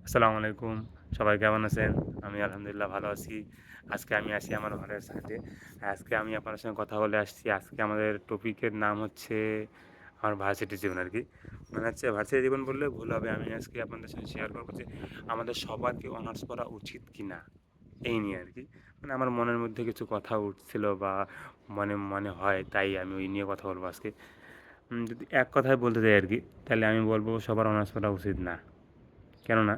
আসসালামু আলাইকুম। সবাই কেমন আছেন? আমি আলহামদুলিল্লাহ ভালো আছি। আজকে আমি আছি আমার ঘরের ছাদে। আজকে আমি আপনার সঙ্গে কথা বলে আসছি। আজকে আমাদের টপিকের নাম হচ্ছে আমার ভার্সিটি জীবন আরকি। মানে হচ্ছে ভার্সিটি জীবন বললে ভুল হবে। আমি আজকে আপনাদের সঙ্গে শেয়ার করব যে আমাদের সবার কি অনার্স পড়া উচিত কিনা? এই নিয়ে আরকি। মানে আমার মনের মধ্যে কিছু কথা উঠছিল বা মনে মনে হয় তাই আমি ওই নিয়ে কথা বলব আজকে। যদি এক কথায় বলতে যাই আরকি, তাহলে আমি বলব সবার অনার্স পড়া উচিত না। কেননা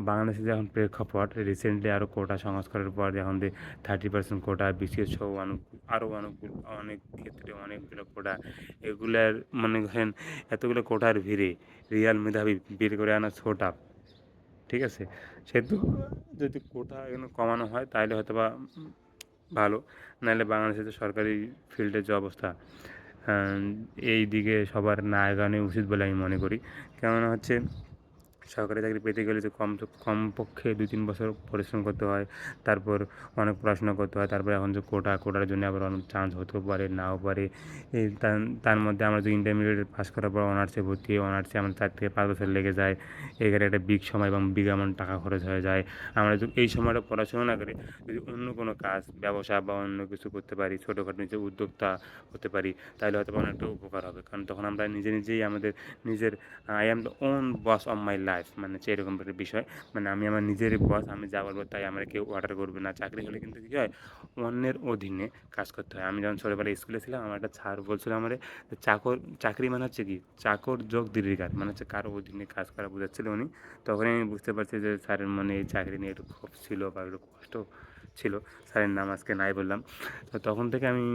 বাংলাদেশে যে এখন প্রেক্ষাপট রিসেন্টলি আরও কোটা সংস্কারের পর এখন যে 30% কোটা বিসিএস সহ আরও অনেক ক্ষেত্রে অনেকগুলো কোটা এগুলার মনে করেন এতগুলো কোটার ভিড়ে রিয়াল মেধাবী বের করে আনা ছো টাফ। ঠিক আছে? সেহেতু যদি কোটা এখানে কমানো হয় তাহলে হয়তোবা ভালো। নাহলে বাংলাদেশের যে সরকারি ফিল্ডের যে অবস্থা আহ, এই দিকে সবার না এগোনো উচিত বলে আমি মনে করি। কেননা হচ্ছে সরকারি চাকরি পেতে গেলে যে কমপক্ষে ২-৩ বছর পরিশ্রম করতে হয়। তারপর অনেক পড়াশোনা করতে হয়। তারপরে এখন যে কোটার জন্য আবার অনেক চান্স হতেও পারে, নাও পারে। এই তার তার মধ্যে আমরা যদি ইন্টারমিডিয়েট পাস করার পর অনার্সে ভর্তি হই, অনার্সে আমার ৪ থেকে ৫ বছর লেগে যায়। এখানে একটা বিগ সময় এবং বিগ অ্যামাউন্ট টাকা খরচ হয়ে যায়। আমরা যদি এই সময়টা পড়াশোনা না করে যদি অন্য কোনো কাজ, ব্যবসা বা অন্য কিছু করতে পারি, ছোটোখাটো নিজে উদ্যোক্তা হতে পারি, তাহলে হয়তো অনেকটা উপকার হবে। কারণ তখন আমরা নিজেই আমাদের নিজের I am the on boss of my life মানে হচ্ছে এরকম একটা বিষয়। মানে আমি আমার নিজেরই বস, আমি যা বলবো তাই আমার কেউ অর্ডার করবে না। চাকরি হলে কিন্তু কী হয়, অন্যের অধীনে কাজ করতে হয়। আমি যখন ছোটোবেলায় স্কুলে ছিলাম আমার একটা স্যার বলছিল আমারে যে চাকরি মানে হচ্ছে কি চাকর যোগ দীর্ঘিকার মানে হচ্ছে কারো অধীনে কাজ করা বোঝাচ্ছিল উনি। তখনই আমি বুঝতে পারছি যে স্যারের মনে এই চাকরি নিয়ে একটু ক্ষোভ ছিল বা একটু কষ্ট ছিল। স্যারের নাম আজকে নাই বললাম। তো তখন থেকে আমি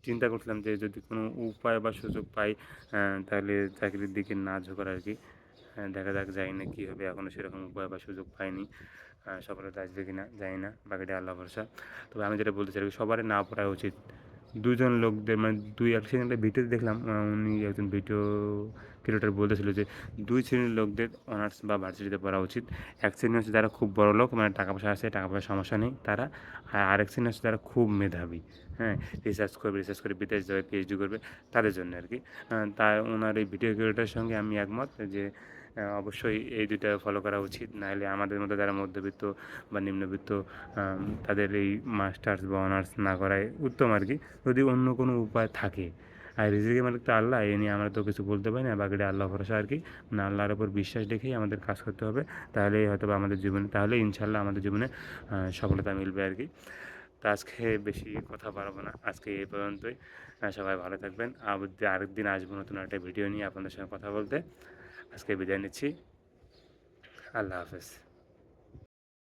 চিন্তা করছিলাম যে যদি কোনো উপায় বা সুযোগ পাই তাহলে চাকরির দিকে না ঝোঁকার আরকি। দেখা যাক জানি না কী হবে, এখনও সেরকম উপায় বা সুযোগ পাইনি। সফলতা আসবে কিনা জানি না, বাকিটা আল্লাহ ভরসা। তবে আমি যেটা বলতে চাই আরকি সবারই না পড়া উচিত। ২ জন লোকদের মানে ২ এক সেকেন্ডের ভিডিওতে দেখলাম উনি একজন ভিডিও ক্রিয়েটর বলতেছিল যে ২ শ্রেণীর লোকদের অনার্স বা ভার্সিটিতে পড়া উচিত। এক শ্রেণী হচ্ছে যারা খুব বড়লোক মানে টাকা পয়সা আছে, টাকা পয়সার সমস্যা নেই তারা। আর আরেক শ্রেণী হচ্ছে যারা খুব মেধাবী, হ্যাঁ? রিসার্চ করে বিদেশ যাবে, পিএইচডি করবে তাদের জন্য আরকি। তাই উনার এই ভিডিও ক্রিয়েটরের সঙ্গে আমি একমত যে অবশ্যই এই ২ টা ফলো করা উচিত। নাহলে আমাদের মতো যারা মধ্যবিত্ত বা নিম্নবিত্ত তাদের এই মাস্টার্স বা অনার্স না করাই উত্তম আরকি। যদি অন্য কোনো উপায় থাকে। আর রিজিকের মালিক তো আল্লাহ, এ নিয়ে আমরা তো কিছু বলতে পারি না। বাকিটা আল্লাহ ভরসা আরকি। মানে আল্লাহর উপর বিশ্বাস রেখেই আমাদের কাজ করতে হবে। তাহলেই হয়তোবা আমাদের জীবনে তাহলেই ইনশাআল্লাহ আমাদের জীবনে সফলতা মিলবে আরকি। তো আজকে বেশি কথা বাড়াবো না। আজকে এই পর্যন্তই। সবাই ভালো থাকবেন। আরেকদিন আসবো নতুন একটা ভিডিও নিয়ে আপনাদের সঙ্গে কথা বলতে। আজকে বিদায় নিচ্ছি। আল্লাহ হাফেজ।